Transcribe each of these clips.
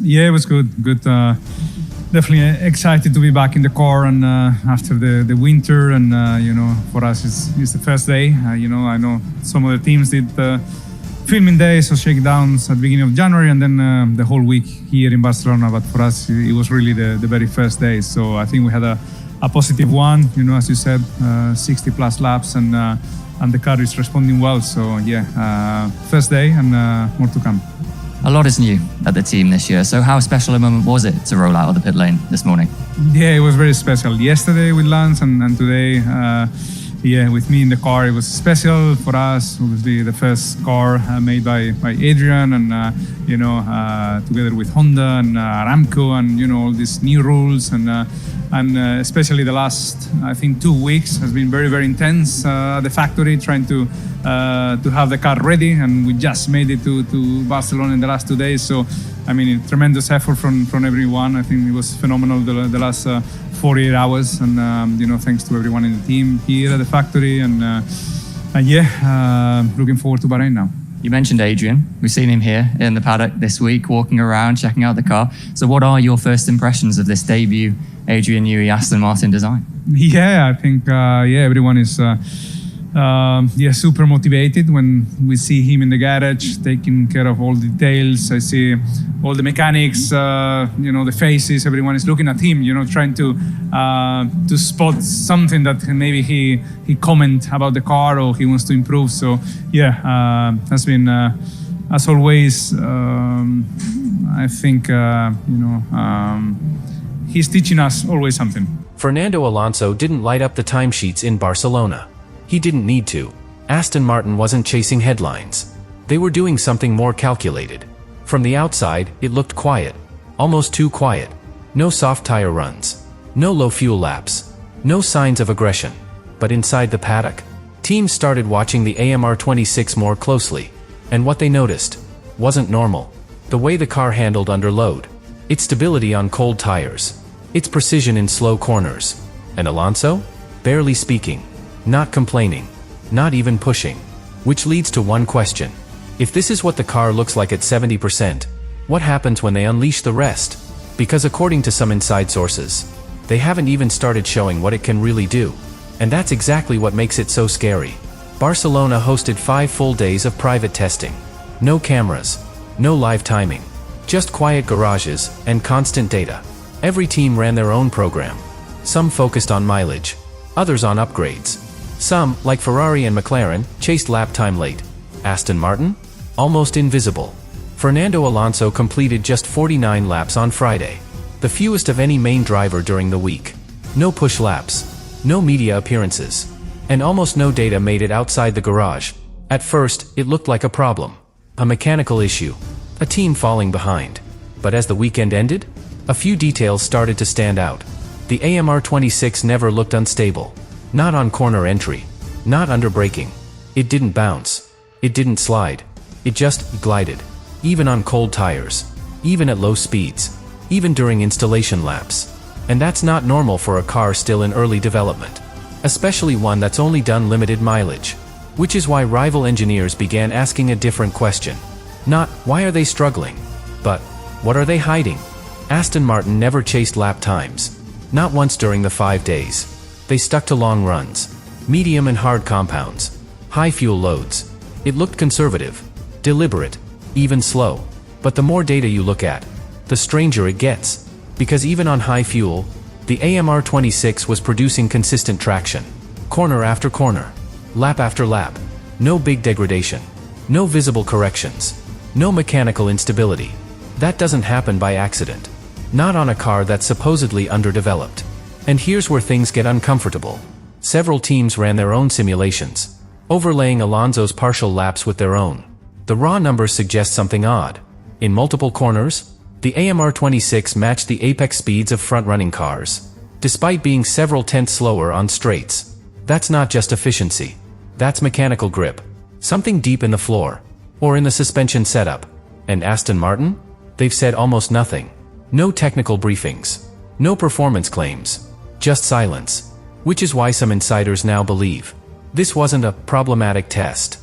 Yeah, it was good. Good. Definitely excited to be back in the car and after the winter. And for us, it's the first day. I know some of the teams did filming days or shakedowns at the beginning of January, and then the whole week here in Barcelona. But for us, it was really the very first day. So I think we had a positive one. As you said, 60 plus laps, and the car is responding well. So yeah, first day and more to come. A lot is new at the team this year, so how special a moment was it to roll out of the pit lane this morning? Yeah, it was very special. Yesterday with Lance and today, with me in the car, it was special for us. Obviously, the first car made by Adrian, and together with Honda and Aramco, and all these new rules, and especially the last, I think, 2 weeks has been very, very intense at the factory, trying to have the car ready, and we just made it to Barcelona in the last 2 days. So, I mean, tremendous effort from everyone. I think it was phenomenal the last 48 hours, and thanks to everyone in the team here at the factory, and looking forward to Bahrain now. You mentioned Adrian. We've seen him here in the paddock this week, walking around, checking out the car. So what are your first impressions of this debut Adrian Newey Aston Martin design? Yeah, I think everyone is super motivated when we see him in the garage, taking care of all the details. I see all the mechanics, the faces. Everyone is looking at him, trying to spot something that maybe he comment about the car or he wants to improve. So has been as always. I think he's teaching us always something. Fernando Alonso didn't light up the timesheets in Barcelona. He didn't need to. Aston Martin wasn't chasing headlines. They were doing something more calculated. From the outside, it looked quiet. Almost too quiet. No soft tire runs. No low fuel laps. No signs of aggression. But inside the paddock, teams started watching the AMR26 more closely. And what they noticed wasn't normal. The way the car handled under load. Its stability on cold tires. Its precision in slow corners. And Alonso? Barely speaking. Not complaining. Not even pushing. Which leads to one question. If this is what the car looks like at 70%, what happens when they unleash the rest? Because according to some inside sources, they haven't even started showing what it can really do. And that's exactly what makes it so scary. Barcelona hosted 5 full days of private testing. No cameras. No live timing. Just quiet garages and constant data. Every team ran their own program. Some focused on mileage. Others on upgrades. Some, like Ferrari and McLaren, chased lap time late. Aston Martin? Almost invisible. Fernando Alonso completed just 49 laps on Friday. The fewest of any main driver during the week. No push laps. No media appearances. And almost no data made it outside the garage. At first, it looked like a problem. A mechanical issue. A team falling behind. But as the weekend ended, a few details started to stand out. The AMR26 never looked unstable. Not on corner entry. Not under braking. It didn't bounce. It didn't slide. It just glided. Even on cold tires. Even at low speeds. Even during installation laps. And that's not normal for a car still in early development. Especially one that's only done limited mileage. Which is why rival engineers began asking a different question. Not, why are they struggling? But, what are they hiding? Aston Martin never chased lap times. Not once during the 5 days. They stuck to long runs, medium and hard compounds, high fuel loads. It looked conservative, deliberate, even slow. But the more data you look at, the stranger it gets. Because even on high fuel, the AMR26 was producing consistent traction. Corner after corner, lap after lap. No big degradation. No visible corrections. No mechanical instability. That doesn't happen by accident. Not on a car that's supposedly underdeveloped. And here's where things get uncomfortable. Several teams ran their own simulations, overlaying Alonso's partial laps with their own. The raw numbers suggest something odd. In multiple corners, the AMR26 matched the apex speeds of front-running cars, despite being several tenths slower on straights. That's not just efficiency. That's mechanical grip. Something deep in the floor, or in the suspension setup. And Aston Martin? They've said almost nothing. No technical briefings. No performance claims. Just silence. Which is why some insiders now believe this wasn't a problematic test.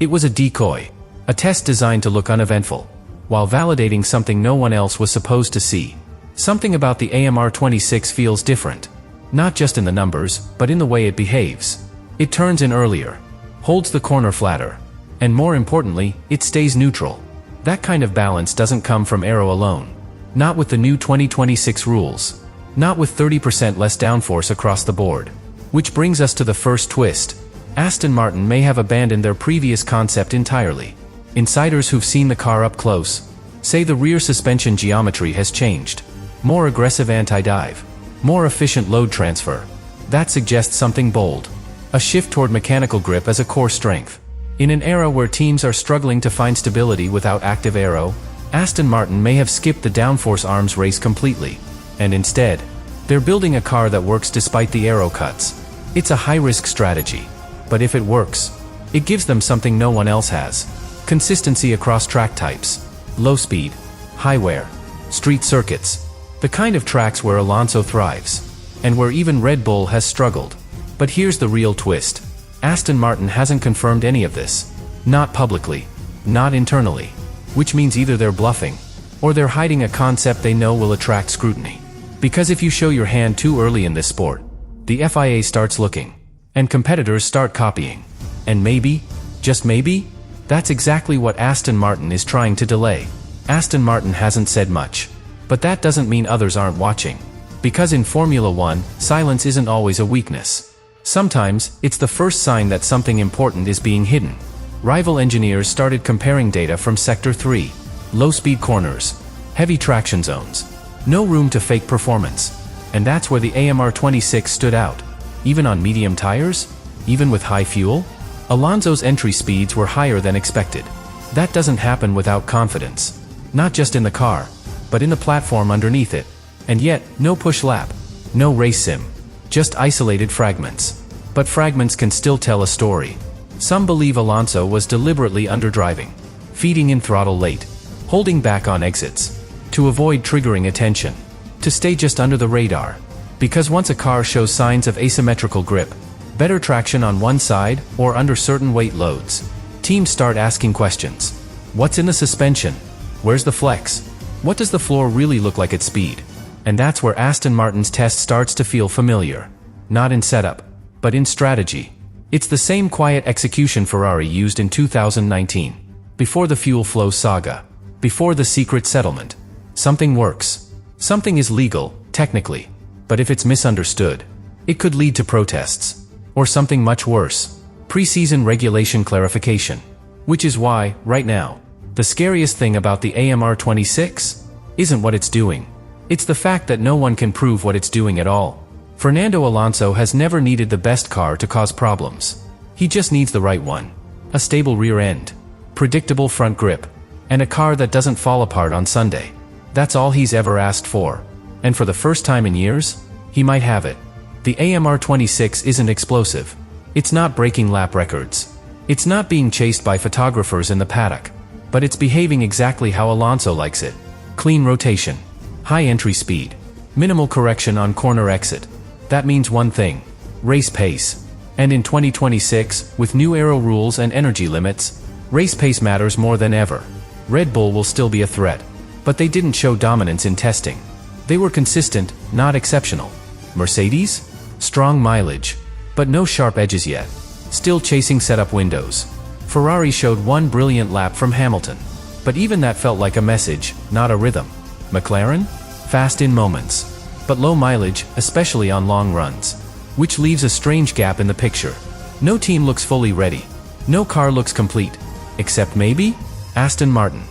It was a decoy. A test designed to look uneventful. while validating something no one else was supposed to see. Something about the AMR26 feels different. Not just in the numbers, but in the way it behaves. It turns in earlier, holds the corner flatter, and more importantly, it stays neutral. That kind of balance doesn't come from aero alone. Not with the new 2026 rules. Not with 30% less downforce across the board. Which brings us to the first twist. Aston Martin may have abandoned their previous concept entirely. Insiders who've seen the car up close say the rear suspension geometry has changed. More aggressive anti-dive. More efficient load transfer. That suggests something bold. A shift toward mechanical grip as a core strength. In an era where teams are struggling to find stability without active aero, Aston Martin may have skipped the downforce arms race completely. And instead, they're building a car that works despite the aero cuts. It's a high-risk strategy. But if it works, it gives them something no one else has. Consistency across track types. Low speed, high wear, street circuits. The kind of tracks where Alonso thrives. And where even Red Bull has struggled. But here's the real twist. Aston Martin hasn't confirmed any of this. Not publicly. Not internally. Which means either they're bluffing, or they're hiding a concept they know will attract scrutiny. Because if you show your hand too early in this sport, the FIA starts looking, and competitors start copying. And maybe, just maybe, that's exactly what Aston Martin is trying to delay. Aston Martin hasn't said much. But that doesn't mean others aren't watching. Because in Formula One, silence isn't always a weakness. Sometimes, it's the first sign that something important is being hidden. Rival engineers started comparing data from Sector 3. Low-speed corners. Heavy traction zones. No room to fake performance. And that's where the AMR26 stood out. Even on medium tires? Even with high fuel? Alonso's entry speeds were higher than expected. That doesn't happen without confidence. Not just in the car, but in the platform underneath it. And yet, no push lap. No race sim. Just isolated fragments. But fragments can still tell a story. Some believe Alonso was deliberately underdriving. Feeding in throttle late. Holding back on exits. To avoid triggering attention. To stay just under the radar. Because once a car shows signs of asymmetrical grip, better traction on one side, or under certain weight loads, teams start asking questions. What's in the suspension? Where's the flex? What does the floor really look like at speed? And that's where Aston Martin's test starts to feel familiar. Not in setup, but in strategy. It's the same quiet execution Ferrari used in 2019. Before the fuel flow saga. Before the secret settlement. Something works. Something is legal, technically. But if it's misunderstood, it could lead to protests. Or something much worse. Pre-season regulation clarification. Which is why, right now, the scariest thing about the AMR26 isn't what it's doing. It's the fact that no one can prove what it's doing at all. Fernando Alonso has never needed the best car to cause problems. He just needs the right one. A stable rear end, predictable front grip, and a car that doesn't fall apart on Sunday. That's all he's ever asked for. And for the first time in years, he might have it. The AMR26 isn't explosive. It's not breaking lap records. It's not being chased by photographers in the paddock. But it's behaving exactly how Alonso likes it. Clean rotation. High entry speed. Minimal correction on corner exit. That means one thing. Race pace. And in 2026, with new aero rules and energy limits, race pace matters more than ever. Red Bull will still be a threat. But they didn't show dominance in testing. They were consistent, not exceptional. Mercedes? Strong mileage. But no sharp edges yet. Still chasing setup windows. Ferrari showed one brilliant lap from Hamilton. But even that felt like a message, not a rhythm. McLaren? Fast in moments. But low mileage, especially on long runs. Which leaves a strange gap in the picture. No team looks fully ready. No car looks complete. Except maybe? Aston Martin.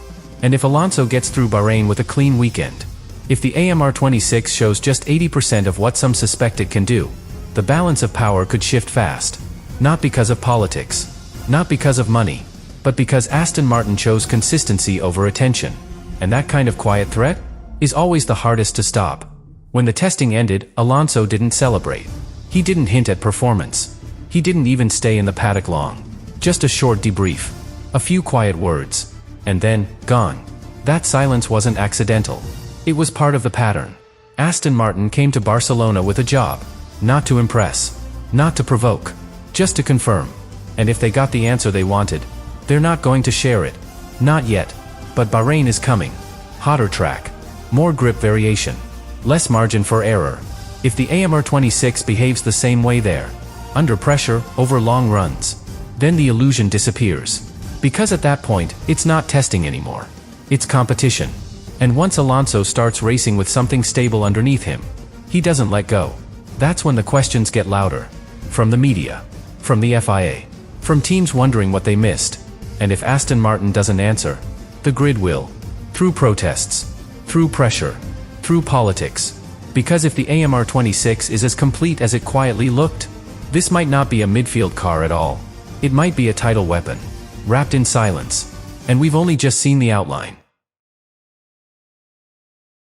And if Alonso gets through Bahrain with a clean weekend, if the AMR26 shows just 80% of what some suspect it can do, the balance of power could shift fast. Not because of politics. Not because of money. But because Aston Martin chose consistency over attention. And that kind of quiet threat is always the hardest to stop. When the testing ended, Alonso didn't celebrate. He didn't hint at performance. He didn't even stay in the paddock long. Just a short debrief. A few quiet words. And then, gone. That silence wasn't accidental. It was part of the pattern. Aston Martin came to Barcelona with a job. Not to impress. Not to provoke. Just to confirm. And if they got the answer they wanted, they're not going to share it. Not yet. But Bahrain is coming. Hotter track. More grip variation. Less margin for error. If the AMR26 behaves the same way there, under pressure, over long runs, then the illusion disappears. Because at that point, it's not testing anymore. It's competition. And once Alonso starts racing with something stable underneath him, he doesn't let go. That's when the questions get louder. From the media. From the FIA. From teams wondering what they missed. And if Aston Martin doesn't answer, the grid will. Through protests. Through pressure. Through politics. Because if the AMR26 is as complete as it quietly looked, this might not be a midfield car at all. It might be a title weapon. Wrapped in silence. And we've only just seen the outline.